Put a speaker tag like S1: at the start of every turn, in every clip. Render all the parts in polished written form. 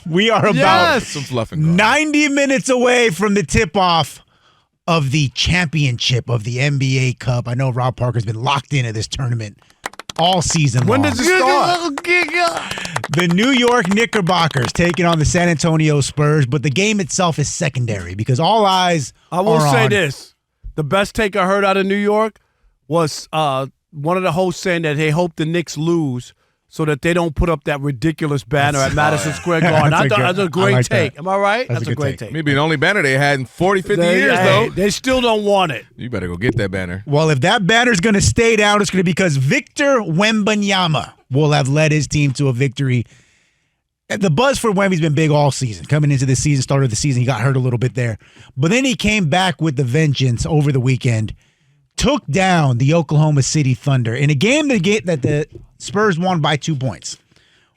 S1: We are about
S2: Some fluffing
S1: 90 minutes away from the tip-off of the championship of the NBA Cup. I know Rob Parker's been locked into this tournament all season long.
S2: When does it start?
S1: The New York Knickerbockers taking on the San Antonio Spurs, but the game itself is secondary because all eyes
S2: I will
S1: are
S2: say
S1: on
S2: this. The best take I heard out of New York was one of the hosts saying that they hope the Knicks lose so that they don't put up that ridiculous banner at Madison Square Garden. I thought that's a great
S1: like
S2: take.
S1: that.
S2: Am I right?
S1: That's a
S2: a
S1: good
S2: great
S1: take.
S2: take.
S3: Maybe the only banner they had in 40, 50 years, though.
S2: They still don't want it.
S3: You better go get that banner.
S1: Well, if that banner's going to stay down, it's going to be because Victor Wembanyama will have led his team to a victory. The buzz for Wemby's been big all season. Coming into the season, started the season, he got hurt a little bit there. But then he came back with the vengeance over the weekend, took down the Oklahoma City Thunder in a game that the Spurs won by 2 points.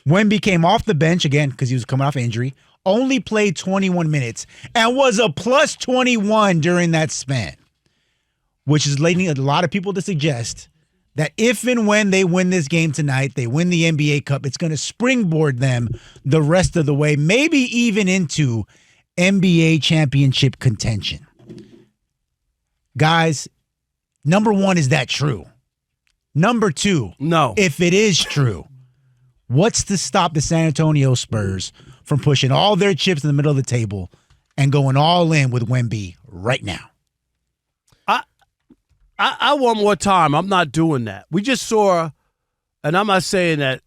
S1: Wemby came off the bench again because he was coming off injury, only played 21 minutes, and was a plus 21 during that span, which is leading a lot of people to suggest that if and when they win this game tonight, they win the NBA Cup, it's going to springboard them the rest of the way, maybe even into NBA championship contention. Guys, number one, is that true? Number two,
S2: No.
S1: if it is true, what's to stop the San Antonio Spurs from pushing all their chips in the middle of the table and going all in with Wemby right now?
S2: I one more time. I'm not doing that. We just saw, and I'm not saying that,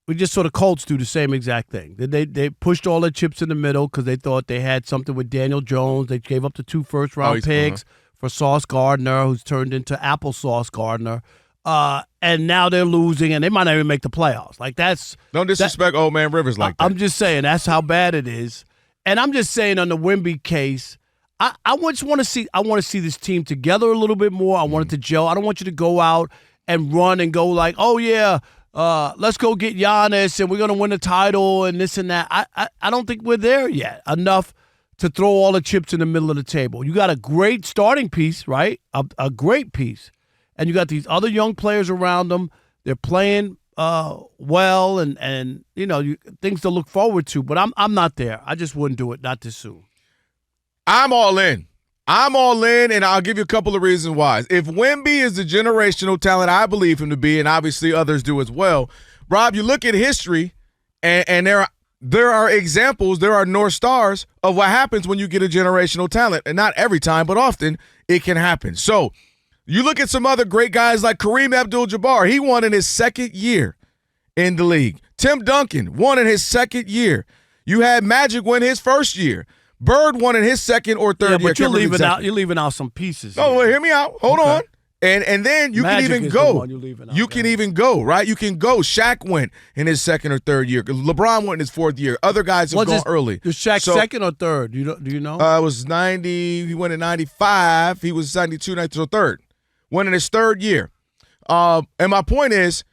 S2: we just saw the Colts do the same exact thing. They pushed all their chips in the middle because they thought they had something with Daniel Jones. They gave up the 2 first-round picks for Sauce Gardner, who's turned into Applesauce Gardner. And now they're losing, and they might not even make the playoffs. Like
S3: Don't disrespect old man Rivers like that.
S2: I'm just saying that's how bad it is. And I'm just saying on the Wemby case, I just want to see. I want to see this team together a little bit more. I want it to gel. I don't want you to go out and run and go like, oh yeah, let's go get Giannis and we're gonna win the title and this and that. I don't think we're there yet enough to throw all the chips in the middle of the table. You got a great starting piece, right? A great piece, and you got these other young players around them. They're playing well, and you know things to look forward to. But I'm not there. I just wouldn't do it. Not this soon.
S3: I'm all in. I'm all in, and I'll give you a couple of reasons why. If Wemby is the generational talent I believe him to be, and obviously others do as well, Rob, you look at history, and there are examples, there are North Stars of what happens when you get a generational talent. And not every time, but often it can happen. So you look at some other great guys like Kareem Abdul-Jabbar. He won in his second year in the league. Tim Duncan won in his second year. You had Magic win his first year. Bird won in his second or third year.
S2: But you're leaving out some pieces.
S3: No, wait, hear me out. Hold on. And then you
S2: Magic
S3: can even
S2: is
S3: go.
S2: the one you're leaving out,
S3: You can even go, right? You can go. Shaq went in his second or third year. LeBron went in his fourth year. Other guys have gone early.
S2: Was Shaq second or third? Do you know?
S3: It was 90. He went in 95. He was 92, 93, so third. Went in his third year. And my point is,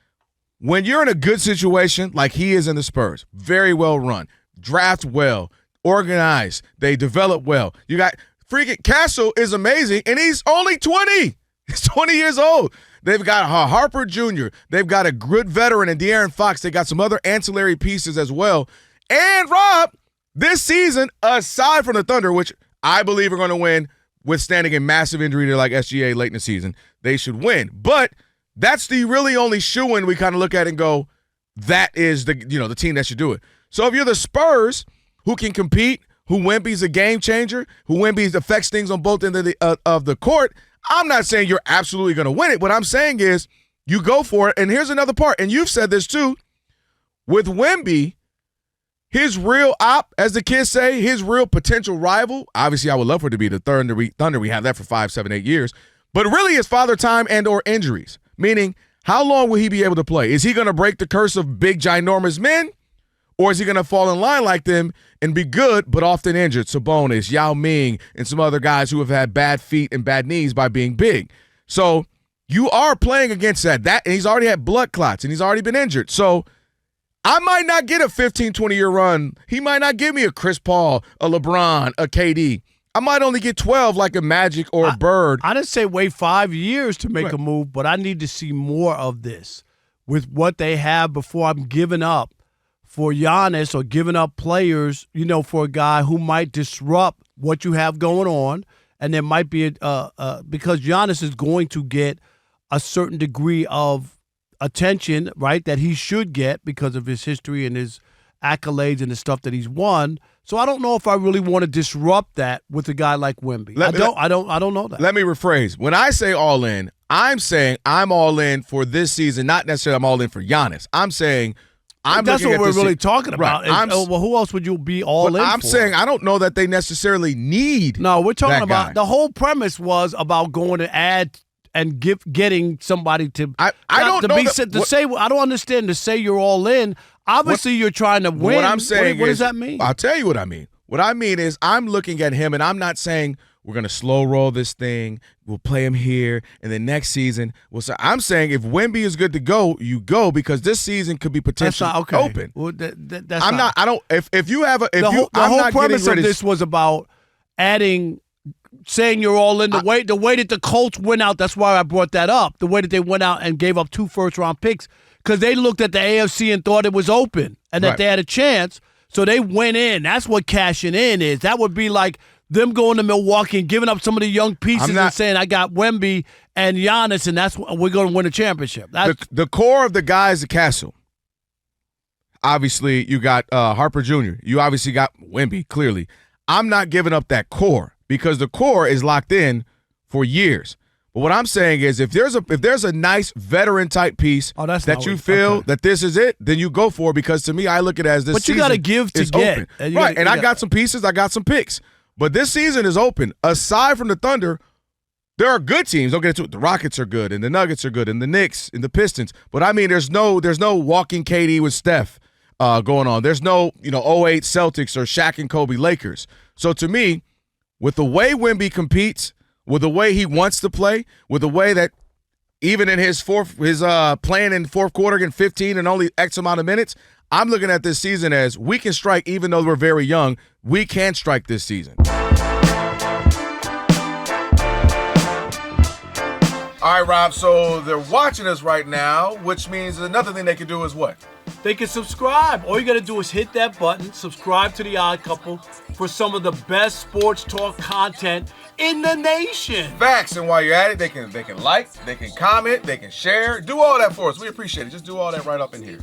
S3: when you're in a good situation like he is in the Spurs, very well run, draft well, organized, they develop well. You got freaking Castle is amazing, and he's only 20. He's 20 years old. They've got Harper Jr. They've got a good veteran in De'Aaron Fox. They got some other ancillary pieces as well. And Rob, this season, aside from the Thunder, which I believe are going to win, withstanding a massive injury to like SGA late in the season, they should win. But that's the really only shoe-in we kind of look at and go, that is the team that should do it. So if you're the Spurs, who can compete, who Wemby's a game changer, who Wemby affects things on both ends of the court, I'm not saying you're absolutely going to win it. What I'm saying is you go for it. And here's another part, and you've said this too. With Wemby, his real as the kids say, his real potential rival, obviously I would love for it to be the Thunder. We have that for 5, 7, 8 years. But really it's father time and or injuries, meaning how long will he be able to play? Is he going to break the curse of big, ginormous men? Or is he going to fall in line like them and be good but often injured? Sabonis, Yao Ming, and some other guys who have had bad feet and bad knees by being big. So you are playing against that. And he's already had blood clots, and he's already been injured. So I might not get a 15, 20-year run. He might not give me a Chris Paul, a LeBron, a KD. I might only get 12 like a Magic or a Bird.
S2: I didn't say wait 5 years to make a move, but I need to see more of this with what they have before I'm giving up for Giannis or giving up players, for a guy who might disrupt what you have going on. And there might be because Giannis is going to get a certain degree of attention, right, that he should get because of his history and his accolades and the stuff that he's won. So I don't know if I really want to disrupt that with a guy like Wemby. I don't know that.
S3: Let me rephrase. When I say all in, I'm saying I'm all in for this season, not necessarily I'm all in for Giannis. I'm saying
S2: that's what we're really talking about.
S3: Right.
S2: Well, who else would you be all in for?
S3: I'm saying I don't know that they necessarily need.
S2: No, we're talking about
S3: guy.
S2: The whole premise was about going to add and getting somebody to.
S3: I don't know
S2: to say. I don't understand to say you're all in. Obviously, you're trying to win.
S3: What I'm saying
S2: what does that mean?
S3: I'll tell you what I mean. What I mean is I'm looking at him, and I'm not saying we're going to slow roll this thing. We'll play him here, and then next season we'll say. I'm saying if Wemby is good to go, you go because this season could be potentially open.
S2: Well, that's
S3: I'm not. I don't. If you have a. If
S2: the
S3: you,
S2: whole, the
S3: I'm
S2: whole
S3: not
S2: premise
S3: getting
S2: of this was about adding. Saying you're all in the way that the Colts went out, that's why I brought that up. The way that they went out and gave up 2 first-round picks because they looked at the AFC and thought it was open and that they had a chance, so they went in. That's what cashing in is. That would be like them going to Milwaukee and giving up some of the young pieces and saying, I got Wemby and Giannis, and that's we're going to win a championship.
S3: The core of the guy is the castle. Obviously, you got Harper Jr. You obviously got Wemby, clearly. I'm not giving up that core. Because the core is locked in for years. But what I'm saying is if there's a nice veteran type piece that you feel that this is it, then you go for it because to me I look at it as this season.
S2: But you got to give to get.
S3: Open. Right, and I got some pieces, I got some picks. But this season is open. Aside from the Thunder, there are good teams. Don't get into it. The Rockets are good and the Nuggets are good and the Knicks and the Pistons. But I mean there's no walking KD with Steph going on. There's no, 08 Celtics or Shaq and Kobe Lakers. So to me, with the way Wemby competes, with the way he wants to play, with the way that even in his playing in fourth quarter in 15 and only X amount of minutes, I'm looking at this season as we can strike even though we're very young. We can strike this season. All right, Rob, so they're watching us right now, which means another thing they can do is what?
S2: They can subscribe. All you got to do is hit that button, subscribe to The Odd Couple for some of the best sports talk content in the nation.
S3: Facts, and while you're at it, they can like, they can comment, they can share. Do all that for us. We appreciate it. Just do all that right up in here.